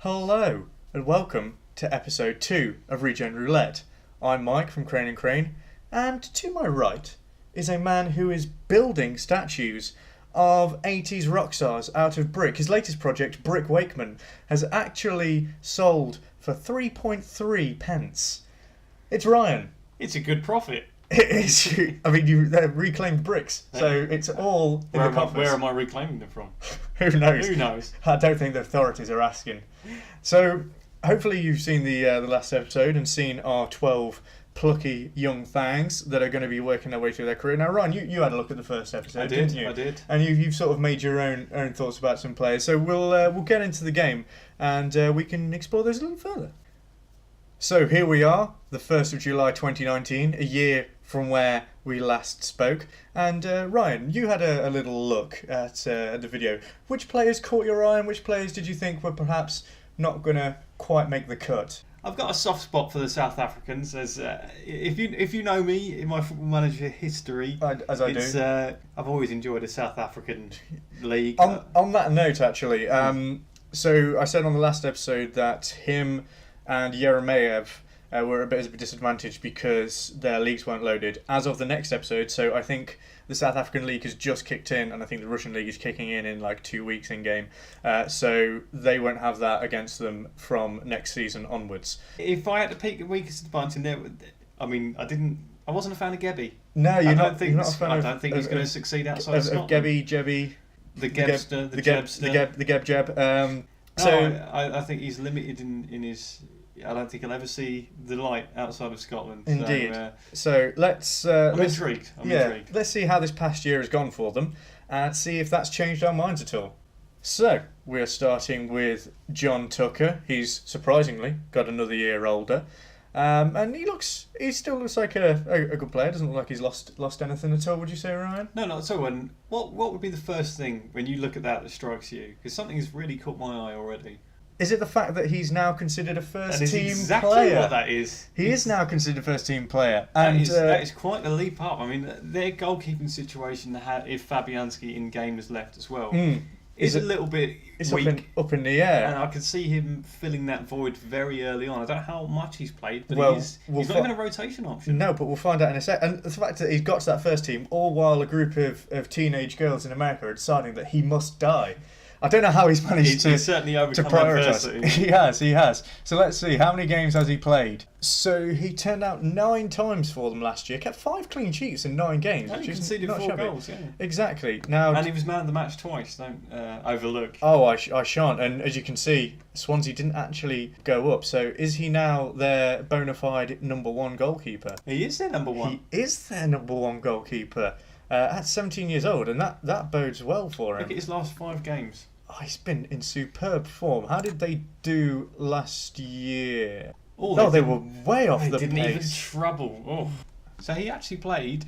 Hello, and welcome to episode 2 of Regen Roulette. I'm Mike from Crane & Crane, and to my right is a man who is building statues of 80s rock stars out of brick. His latest project, Brick Wakeman, has actually sold for 3.3 pence. It's Ryan. It's a good profit. It is. I mean, you reclaimed bricks, so it's all in the coffers. Where am I reclaiming them from? Who knows? Who knows? I don't think the authorities are asking. So, hopefully you've seen the last episode and seen our 12 plucky young fangs that are going to be working their way through their career. Now, Ryan, you had a look at the first episode, didn't you? I did. And you've sort of made your own thoughts about some players. So we'll get into the game and we can explore those a little further. So here we are, the 1st of July 2019, a year from where we last spoke. And Ryan, you had a little look at the video. Which players caught your eye and which players did you think were perhaps not going to quite make the cut? I've got a soft spot for the South Africans. As if you know me in my football manager history, As I do. I've always enjoyed the South African league. On that note, actually, so I said on the last episode that him and Yeremeyev were a bit of a disadvantage because their leagues weren't loaded. As of the next episode, so I think the South African league has just kicked in, and I think the Russian league is kicking in like 2 weeks in game. So they won't have that against them from next season onwards. If I had to pick the weakest of the bunch, in there, I wasn't a fan of Gebby. No, you're not a fan I don't think he's going to succeed outside of Scotland. Gebby, Jebby, the Gebster, the Jebster, the Geb. I think he's limited in his. I don't think he'll ever see the light outside of Scotland. Indeed. So let's. I'm intrigued. Let's see how this past year has gone for them, and see if that's changed our minds at all. So we're starting with John Tucker. He's surprisingly got another year older, and he still looks like a good player. Doesn't look like he's lost anything at all. Would you say, Ryan? No, not at all. And what would be the first thing when you look at that strikes you? Because something has really caught my eye already. Is it the fact that he's now considered a first-team player? That's exactly what that is. He is now considered a first-team player. And that is quite a leap up. I mean, their goalkeeping situation, if Fabianski in game is left as well, is a little bit weak. Up in the air. And I can see him filling that void very early on. I don't know how much he's played, but he's not even a rotation option. No, but we'll find out in a sec. And the fact that he's got to that first team, all while a group of teenage girls in America are deciding that he must die. I don't know how he's managed to certainly overcome prioritise. He has. So let's see, how many games has he played? So he turned out 9 times for them last year, kept 5 clean sheets in 9 games. And he conceded 4 goals, yeah. Exactly. Now, and he was man of the match twice, don't overlook. Oh, I shan't. And as you can see, Swansea didn't actually go up. So is he now their bona fide number 1 goalkeeper? He is their number 1. He is their number 1 goalkeeper. At 17 years old, and that bodes well for him. Look at his last 5 games. Oh, he's been in superb form. How did they do last year? They were way off the pace. They didn't even trouble. Oh. So he actually played...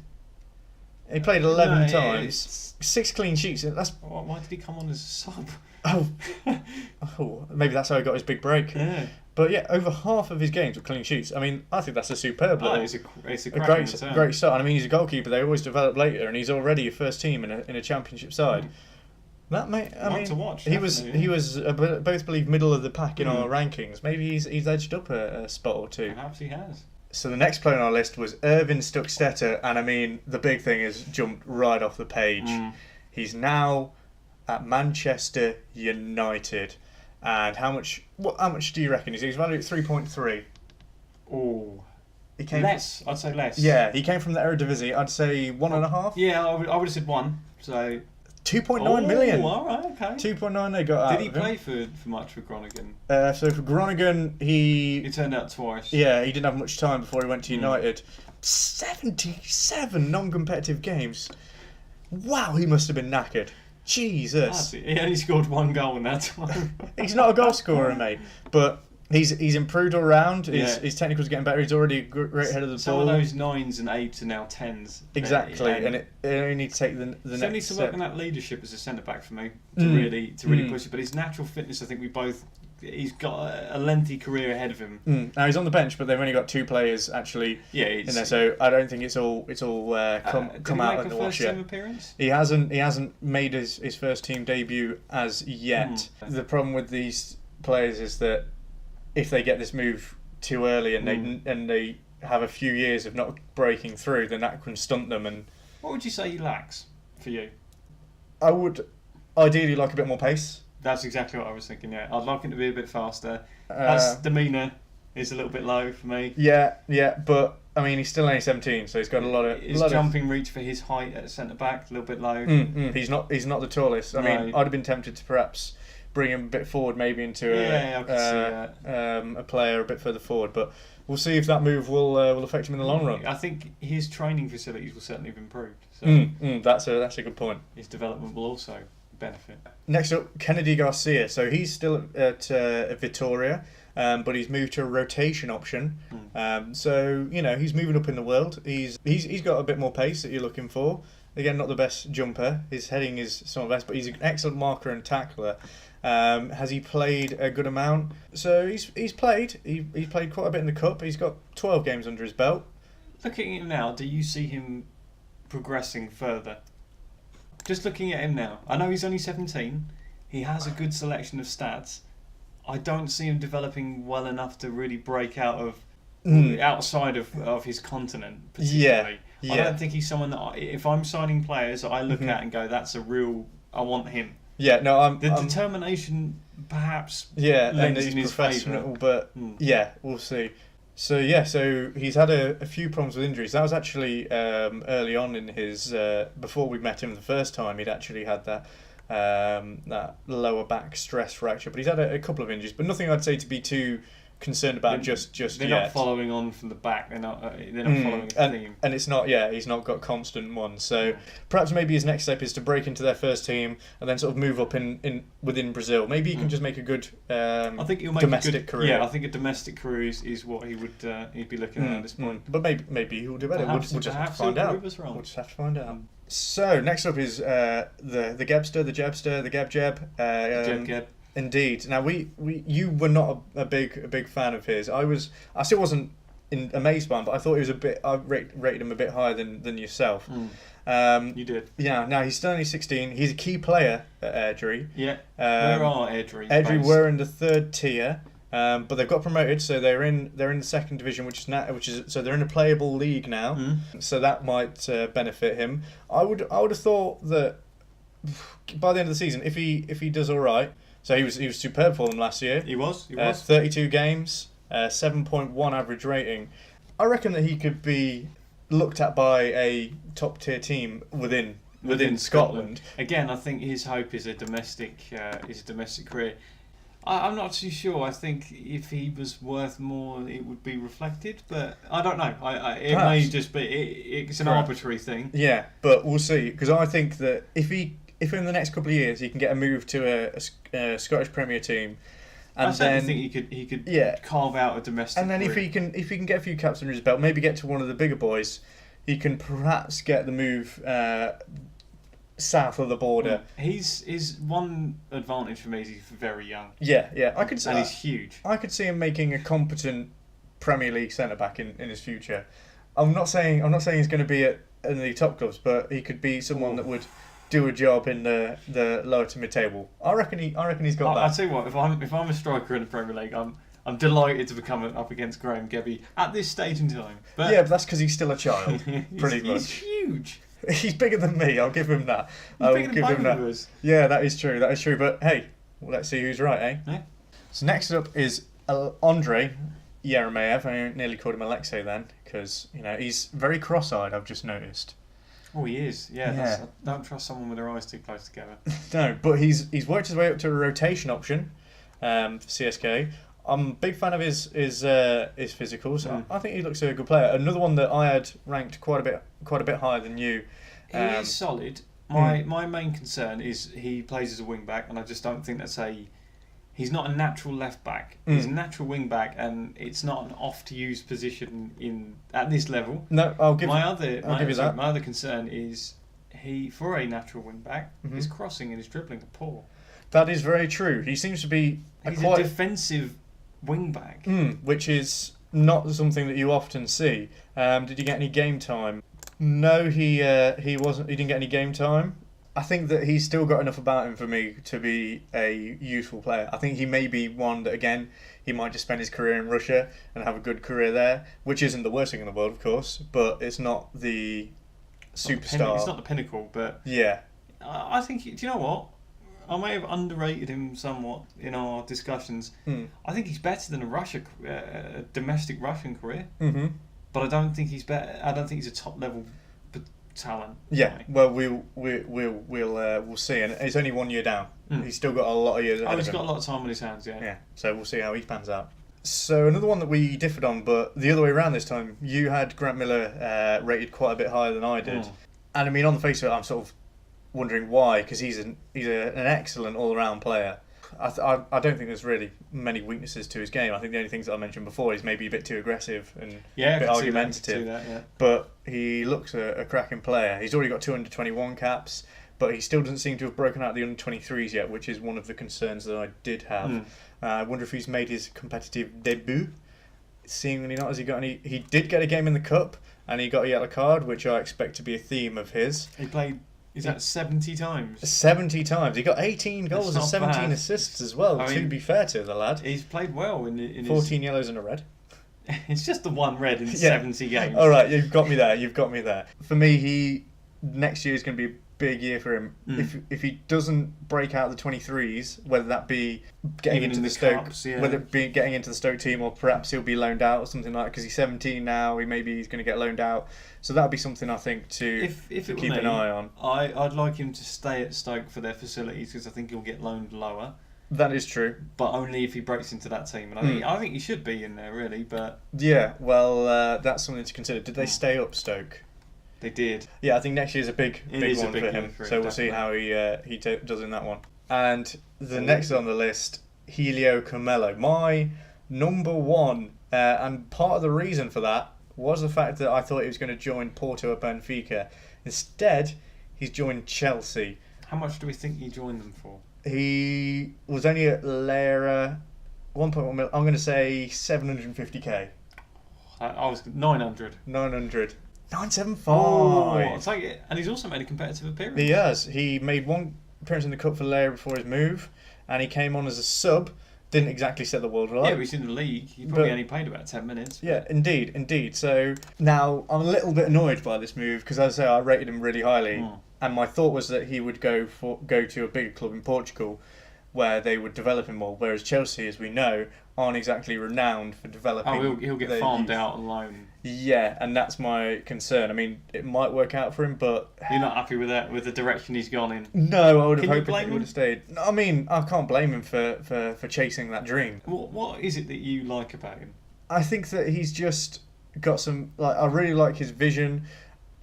He played 11 times. 6 clean sheets. Why did he come on as a sub? Oh, maybe that's how he got his big break. Yeah. But yeah, over half of his games were clean sheets. I mean, I think that's a superb little... It's a great start. And I mean, he's a goalkeeper. They always develop later, and he's already a first team in a championship side. That to watch. He was both believe middle of the pack in our rankings. Maybe he's edged up a spot or 2. Perhaps he has. So the next player on our list was Irvin Stuckstetter, and I mean the big thing has jumped right off the page. He's now at Manchester United, and how much do you reckon? He's valued at 3.3. Oh, he came less. I'd say less. Yeah, he came from the Eredivisie. I'd say 1.5. Yeah, I would have said 1. So. 2.9 million. All right, okay. 2.9 they got out. Did he play for much for Groningen? So for Groningen, he turned out twice. Yeah, he didn't have much time before he went to United. 77 non-competitive games. Wow, he must have been knackered. Jesus. He only scored 1 goal in that time. He's not a goal scorer, mate, but he's improved all round. His technical's getting better. He's already a great head of the ball. Some of those 9s and 8s are now 10s. Exactly, and it only needs to take the next step. He needs to work on that leadership as a centre back for me to really push it. But his natural fitness, I think he's got a lengthy career ahead of him. Now he's on the bench, but they've only got 2 players actually in there, so I don't think it's all come out in the wash yet. Appearance? He hasn't made his first team debut as yet. The problem with these players is that if they get this move too early and they have a few years of not breaking through, then that can stunt them. And what would you say he lacks for you? I would ideally like a bit more pace. That's exactly what I was thinking. Yeah, I'd like him to be a bit faster. His demeanour is a little bit low for me. Yeah, but I mean he's still only 17, so he's got a lot of. His jumping reach for his height at centre back a little bit low. He's not the tallest. I mean, I'd have been tempted to perhaps bring him a bit forward, maybe into a player a bit further forward, but we'll see if that move will affect him in the long run. I think his training facilities will certainly have improved. So that's a good point. His development will also benefit. Next up, Kennedy Garcia. So he's still at Vitoria, but he's moved to a rotation option. So he's moving up in the world. He's got a bit more pace that you're looking for. Again, not the best jumper. His heading is some of the best, but he's an excellent marker and tackler. Has he played a good amount? So he's played. He's played quite a bit in the cup. He's got 12 games under his belt. Looking at him now, do you see him progressing further? Just looking at him now, I know he's only 17. He has a good selection of stats. I don't see him developing well enough to really break out of outside of his continent, particularly. Yeah. I don't think he's someone that if I'm signing players, I look at and go, that's a real. I want him. Yeah, no, I'm determination perhaps. Yeah, and he's he's in his professional, favour. but yeah, we'll see. So he's had a few problems with injuries. That was actually early on in his before we met him the first time. He'd actually had that lower back stress fracture, but he's had a couple of injuries, but nothing I'd say to be too concerned about just they're yet. Not following on from the back. They're not following a theme. And it's not. Yeah, he's not got constant ones. So perhaps maybe his next step is to break into their first team and then sort of move up in within Brazil. Maybe he can just make a good I think he'll make domestic career. Yeah, I think a domestic career is what he would he'd be looking at this point. But maybe he'll do better. We'll just have to find out. We'll just have to find out. So next up is the Gebster, the Jebster, the Geb. Geb. Indeed. Now you were not a big fan of his. I still wasn't amazed by him, but I thought he was I rated him a bit higher than yourself. You did. Yeah. Now he's still only 16. He's a key player at Airdrie. Yeah. Where are Airdrie? Airdrie were in the third tier, but they've got promoted, so they're in the second division, which is so they're in a playable league now. So that might benefit him. I would have thought that by the end of the season, if he does all right. So he was superb for them last year. He was. 32 games, 7.1 average rating. I reckon that he could be looked at by a top tier team within Scotland. Again, I think his hope is a domestic career. I'm not too sure. I think if he was worth more, it would be reflected. But I don't know. It may just be. It's an arbitrary thing. Yeah, but we'll see. Because I think that if in the next couple of years he can get a move to a Scottish Premier team, and I think he could carve out a domestic. And then career. if he can get a few caps under his belt, maybe get to one of the bigger boys, he can perhaps get the move south of the border. His one advantage for me is he's very young. Yeah, I could see. And he's huge. I could see him making a competent Premier League centre back in his future. I'm not saying he's going to be in the top clubs, but he could be someone that would do a job in the lower to mid table. I reckon he's got that. I'll tell you what, if I'm a striker in the Premier League, I'm delighted to become up against Graham Gebby at this stage in time. But yeah, but that's because he's still a child, pretty much. He's huge. He's bigger than me. I'll give him that. He's bigger than both of us. Yeah, that is true. But hey, let's see who's right, eh? Yeah. So next up is Andrei Yeremeyev. I nearly called him Alexei then, because he's very cross-eyed. I've just noticed. Oh, he is. Yeah. I don't trust someone with their eyes too close together. No, but he's worked his way up to a rotation option for CSK. I'm a big fan of his physicals. I think he looks a good player. Another one that I had ranked quite a bit higher than you. He is solid. My main concern is he plays as a wing back, and I just don't think he's not a natural left back. He's a natural wing back, and it's not an oft used position at this level. No, I'll give you that. My other concern is he, for a natural wing back, his crossing and his dribbling are poor. That is very true. He seems to be a defensive wing back, which is not something that you often see. Did you get any game time? No, he wasn't. He didn't get any game time. I think that he's still got enough about him for me to be a useful player. I think he may be one that, again, he might just spend his career in Russia and have a good career there, which isn't the worst thing in the world, of course, but it's not the superstar. It's not the pinnacle, but yeah. I think, do you know what? I may have underrated him somewhat in our discussions. I think he's better than a domestic Russian career. Mm-hmm. But I don't think he's better. I don't think he's a top level talent. Yeah, well, we'll see, and it's only 1 year down. He's still got a lot of years ahead of him. He's got a lot of time on his hands. Yeah. Yeah, so we'll see how he pans out. So another one that we differed on, but the other way around this time, you had Grant Miller rated quite a bit higher than I did, and I mean, on the face of it, I'm sort of wondering why, because he's an excellent all around player. I don't think there's really many weaknesses to his game. I think the only things that I mentioned before is maybe a bit too aggressive and a bit argumentative. But he looks a cracking player. He's already got 221 caps, but he still doesn't seem to have broken out the under-23s yet, which is one of the concerns that I did have. I wonder if he's made his competitive debut. Seemingly not. Has he got any? He did get a game in the cup, and he got a yellow card, which I expect to be a theme of his. He played. Is that 70 times? 70 times. He got 18 goals and 17 bad. Assists as well, to be fair to the lad. He's played well in 14 yellows and a red. It's just the one red in 70 games. All right, you've got me there. For me, next year is going to be a big year for him. If he doesn't break out the 23s, whether that be getting into the Stoke, cups, whether it be getting into the Stoke team, or perhaps he'll be loaned out or something like that, because he's 17 now. He's going to get loaned out. So that'll be something I think to keep an eye on. I'd like him to stay at Stoke for their facilities, because I think he'll get loaned lower. That is true, but only if he breaks into that team, and I think he should be in there really. But yeah, well, that's something to consider. Did they stay up Stoke? They did. Yeah, I think next year's a big one for him. So we'll see how he does in that one. And the next on the list, Helio Carmelo, my number one, and part of the reason for that was the fact that I thought he was going to join Porto or Benfica. Instead, he's joined Chelsea. How much do we think he joined them for? He was only at Lera, 1.1 million. I'm going to say 750k. I was 900. 975. Oh, I'll take it. And he's also made a competitive appearance. He has. He made one appearance in the cup for Lera before his move, and he came on as a sub. Didn't exactly set the world alight. Yeah, but he's in the league. He probably only played about 10 minutes. Yeah, indeed. So now I'm a little bit annoyed by this move, because as I say, I rated him really highly, and my thought was that he would go to a bigger club in Portugal, where they would develop him more. Whereas Chelsea, as we know, aren't exactly renowned for developing. Oh, he'll get farmed out on loan. Yeah, and that's my concern. I mean, it might work out for him, but you're not happy with that, with the direction he's gone in. No, I would have hoped he would have stayed. I mean, I can't blame him for chasing that dream. What is it that you like about him? I think that he's just got some. I really like his vision.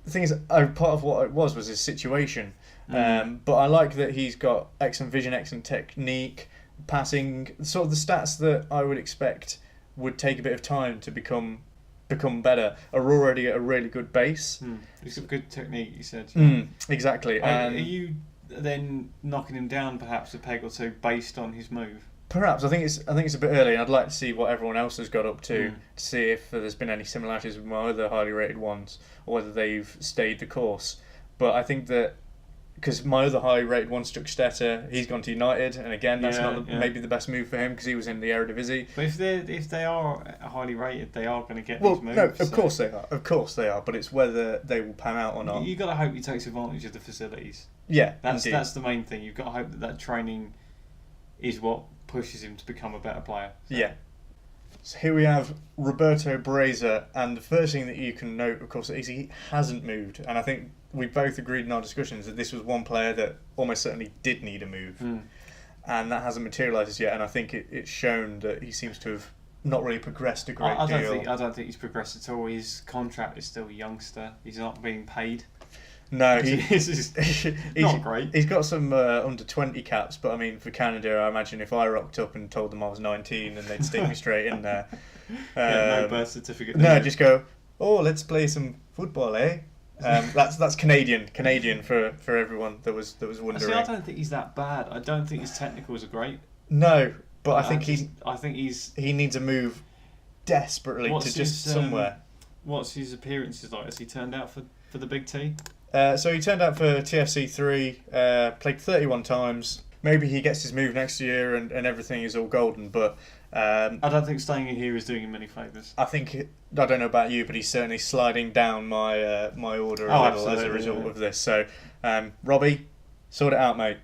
The thing is, part of what it was his situation. But I like that he's got excellent vision, excellent technique, passing, sort of the stats that I would expect would take a bit of time to become better, are already at a really good base. He's got good technique, you said. Exactly. Are you then knocking him down perhaps a peg or two based on his move? Perhaps. I think it's a bit early, and I'd like to see what everyone else has got up to see if there's been any similarities with my other highly rated ones, or whether they've stayed the course. But I think that, because my other highly rated one, Stuckstetter, he's gone to United, and again, that's maybe the best move for him, because he was in the Eredivisie. But if they are highly rated, they are going to get these moves. No, of course they are. But it's whether they will pan out or not. You've got to hope he takes advantage of the facilities. Yeah, that's the main thing. You've got to hope that training is what pushes him to become a better player. So. Yeah. So here we have Roberto Breza, and the first thing that you can note, of course, is he hasn't moved, and I think we both agreed in our discussions that this was one player that almost certainly did need a move, and that hasn't materialised as yet, and I think it's shown that he seems to have not really progressed a great deal. I don't think he's progressed at all. His contract is still a youngster. He's not being paid. No, he's not great. He's got some under 20 caps, but I mean, for Canada, I imagine if I rocked up and told them I was 19 and they'd stick me straight in there. No birth certificate. No, just go, let's play some football, eh? That's Canadian for everyone that was wondering. See, I don't think he's that bad. I don't think his technicals are great. No, but I think he needs a move desperately somewhere. What's his appearances like? Has he turned out for the big T? So he turned out for TFC3, played 31 times. Maybe he gets his move next year and everything is all golden, but I don't think staying here is doing him any favours. I don't know about you, but he's certainly sliding down my order a little as a result of this. So, Robbie, sort it out, mate.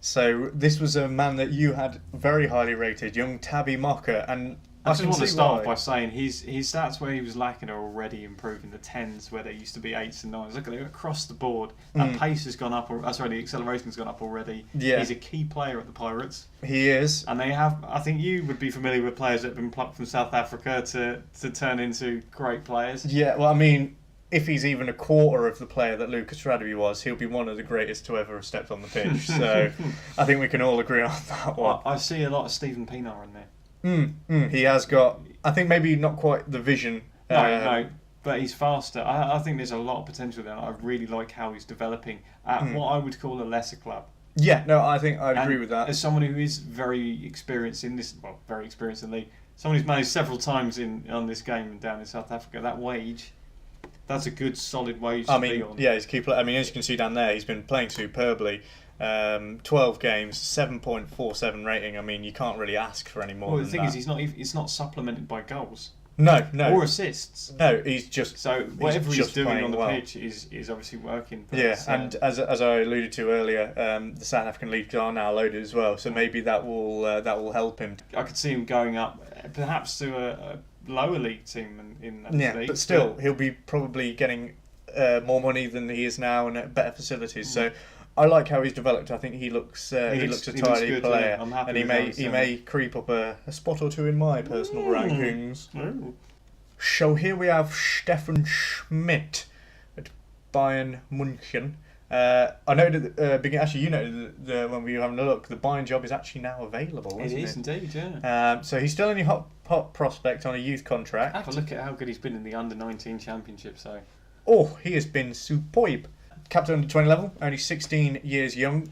So this was a man that you had very highly rated, young Tabby Mocker, and I just want to start off by saying his stats where he was lacking are already improving. The 10s where they used to be 8s and 9s. Look at it across the board. That pace has gone up. The acceleration's gone up already. Yeah. He's a key player at the Pirates. He is. And they have. I think you would be familiar with players that have been plucked from South Africa to turn into great players. Yeah. Well, I mean, if he's even a quarter of the player that Lucas Radebe was, he'll be one of the greatest to ever have stepped on the pitch. So I think we can all agree on that one. I see a lot of Stephen Pienaar in there. He has got, I think maybe not quite the vision. No, but he's faster. I think there's a lot of potential there. I really like how he's developing at what I would call a lesser club. Yeah, no, I think I'd agree with that. As someone who is very experienced in this, very experienced in the league, someone who's managed several times on this game down in South Africa, that wage, that's a good solid wage to be on. Yeah, he's a key player. I mean, as you can see down there, he's been playing superbly. 12 games, 7.47 rating. I mean, you can't really ask for any more. Well, the thing is, it's not supplemented by goals. No. Or assists. No, he's just. So whatever he's doing on the pitch is obviously working. Yeah, and as I alluded to earlier, the South African leagues are now loaded as well. So maybe that will help him. I could see him going up, perhaps to a lower league team in that league. But still, he'll be probably getting more money than he is now and better facilities. So. I like how he's developed. I think he looks a tidy player, I'm happy and he may creep up a spot or two in my personal rankings. So here we have Stefan Schmidt at Bayern München. I noted actually you noted that when we were having a look, the Bayern job is actually now available. It is indeed, yeah. So he's still only hot prospect on a youth contract. Have a look at how good he's been in the under-19 championship. So, he has been superb. Captain under 20 level, only 16 years young.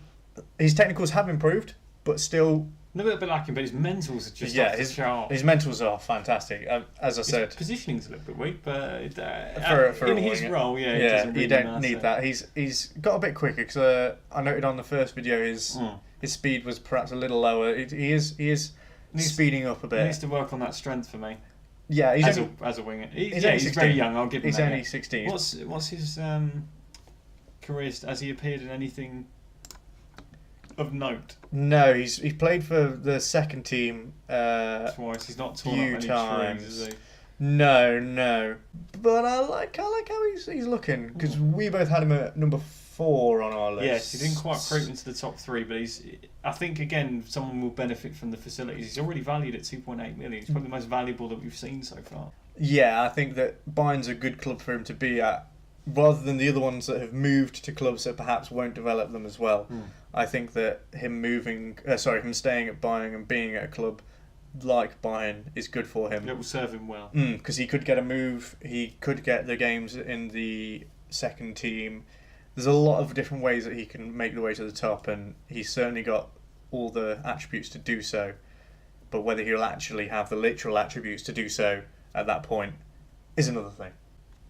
His technicals have improved, but still... A little bit lacking, but his mentals are just off the chart. His mentals are fantastic. As I said... His positioning's a little bit weak, but in his role, you don't need that. He's got a bit quicker, because I noted on the first video his speed was perhaps a little lower. He is speeding up a bit. He needs to work on that strength for me. Yeah, as a winger. He's very young, I'll give him that. He's only 16. What's his... career, has he appeared in anything of note? No, he's played for the second team twice. He's not torn up any times. strings, is he? No. But I like how he's looking, because we both had him at number 4 on our list. Yes, he didn't quite creep into the top 3, but I think again someone will benefit from the facilities. He's already valued at 2.8 million. He's probably the most valuable that we've seen so far. Yeah, I think that Bayern's a good club for him to be at. Rather than the other ones that have moved to clubs that perhaps won't develop them as well. I think that him staying at Bayern and being at a club like Bayern is good for him. It will serve him well. Because he could get a move, he could get the games in the second team. There's a lot of different ways that he can make the way to the top, and he's certainly got all the attributes to do so. But whether he'll actually have the literal attributes to do so at that point is another thing.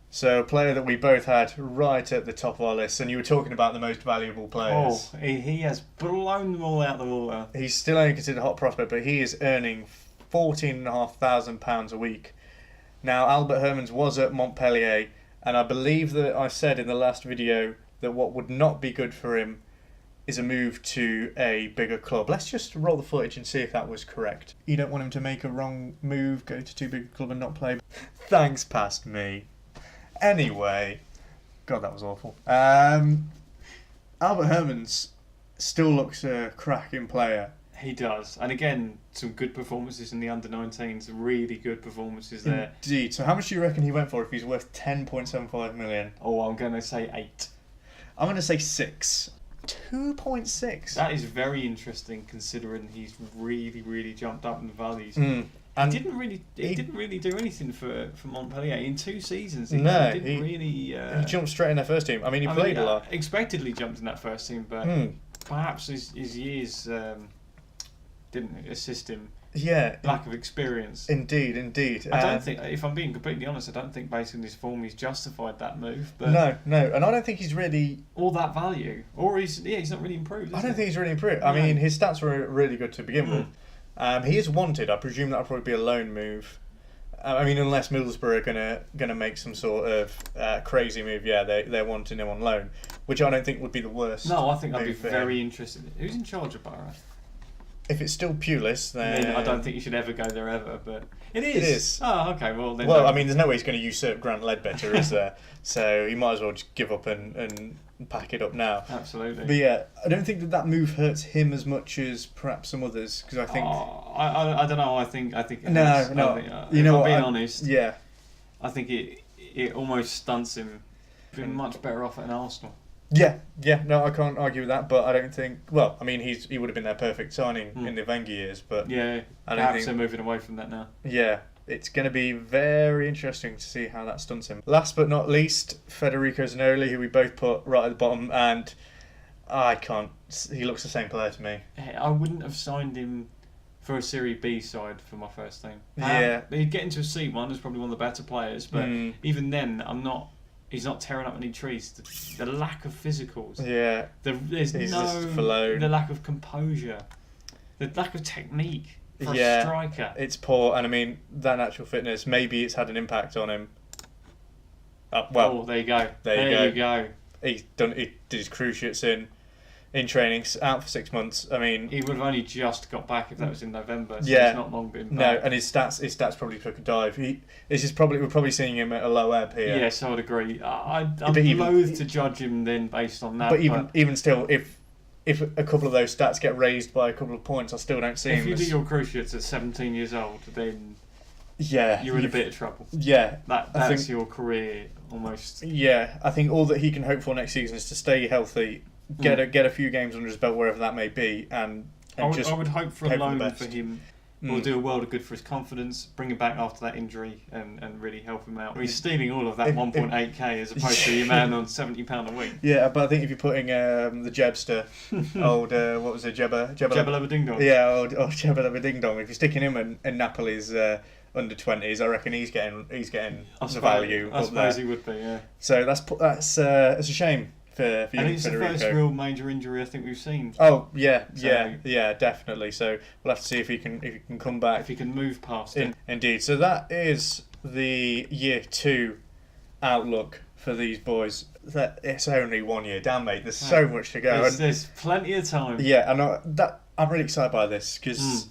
So a player that we both had right at the top of our list, and you were talking about the most valuable players. He has blown them all out the water. He's still only considered a hot prospect, but he is earning £14,500 a week. Now, Albert Hermans was at Montpellier, and I believe that I said in the last video that what would not be good for him is a move to a bigger club. Let's just roll the footage and see if that was correct. You don't want him to make a wrong move, go to too big a club and not play. Thanks, past me. Anyway, God, that was awful. Albert Hermans still looks a cracking player. He does, and again, some good performances in the under-19s. Really good performances there. Indeed. So, how much do you reckon he went for if he's worth 10.75 million? I'm going to say 8. I'm going to say 6. 2.6. That is very interesting, considering he's really jumped up in values. And he didn't really do anything for Montpellier in 2 seasons. He jumped straight in their first team. I mean, he played a lot. Expectedly jumped in that first team, but perhaps his years didn't assist him. Yeah. lack of experience. Indeed, indeed. I don't think, if I'm being completely honest, I don't think based on his form he's justified that move. But No, and I don't think he's really. all that value, or he's not really improved. I don't think he's really improved. I mean, his stats were really good to begin with. He is wanted. I presume that'll probably be a loan move. I mean, unless Middlesbrough are gonna make some sort of crazy move, yeah, they're wanting him on loan, which I don't think would be the worst. No, I think I'd be move for very him. interested. Who's in charge of Borough? If it's still Pulis, then I don't think you should ever go there ever. But it is. It is. Oh, okay. Well, then. Well, I mean, there's no way he's going to usurp Grant Ledbetter, is there? So he might as well just give up and pack it up now. Absolutely. But yeah, I don't think that move hurts him as much as perhaps some others, because I think. I don't know. I think. No. Think, You know, if I'm being honest. Yeah. I think it almost stunts him. Been much better off at an Arsenal. Yeah, no, I can't argue with that, but I don't think. Well, I mean, he would have been their perfect signing in the Wenger years, but yeah, I don't perhaps think they're moving away from that now. Yeah, it's going to be very interesting to see how that stunts him. Last but not least, Federico Zanoli, who we both put right at the bottom, and I can't. He looks the same player to me. I wouldn't have signed him for a Serie B side for my first team. Yeah, he'd get into a C1 as probably one of the better players, but even then, he's not tearing up any trees. The lack of physicals. Yeah. There's He's no. just for loan. The lack of composure. The lack of technique for a striker. It's poor, and I mean that natural fitness. Maybe it's had an impact on him. Well, there you go. There you go. He did his cruciates in training, out for 6 months. I mean, he would have only just got back if that was in November. So yeah, he's not long been back. No, and his stats probably took a dive. We're probably seeing him at a low ebb here. Yes, I would agree. I'm loath to judge him then based on that. But even still, if a couple of those stats get raised by a couple of points, I still don't see him. If you do your cruciates at 17 years old, then you're in a bit of trouble. Yeah, that's your career almost. Yeah, I think all that he can hope for next season is to stay healthy, get a few games under his belt wherever that may be, and I would hope for a loan for him. Will do a world of good for his confidence, bring him back after that injury, and really help him out. He's stealing all of that 1.8k as opposed to your man on £70 a week. Yeah, but I think if you're putting the Jebster, old what was it, Jebba Ding Dong. Yeah, old Jebba Ding Dong. If you're sticking him in Napoli's under 20s, I reckon he's getting the value. I suppose he would be. Yeah. So that's a shame. For you, and it's Federico. the first real major injury I think we've seen. Oh yeah, definitely. So we'll have to see if he can come back. If he can move past it. Indeed. So that is the year 2 outlook for these boys. It's only 1 year down, mate. There's so much to go. There's plenty of time. Yeah, and I'm really excited by this because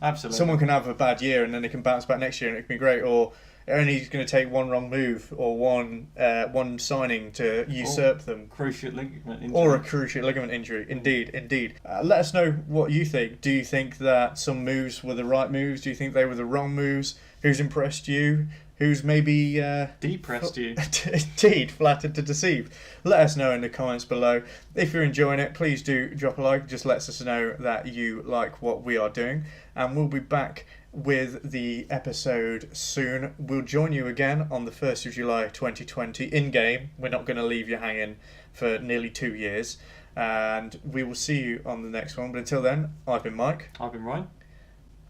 absolutely someone can have a bad year and then they can bounce back next year and it can be great, or only going to take one wrong move or one signing to usurp them. Cruciate ligament injury. Or a cruciate ligament injury. Indeed. Let us know what you think. Do you think that some moves were the right moves? Do you think they were the wrong moves? Who's impressed you? Who's maybe depressed you? Indeed, flattered to deceive. Let us know in the comments below. If you're enjoying it, please do drop a like. It just lets us know that you like what we are doing. And we'll be back with the episode soon. We'll join you again on the 1st of July 2020 in-game. We're not going to leave you hanging for nearly 2 years. And we will see you on the next one. But until then, I've been Mike. I've been Ryan.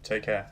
Take care.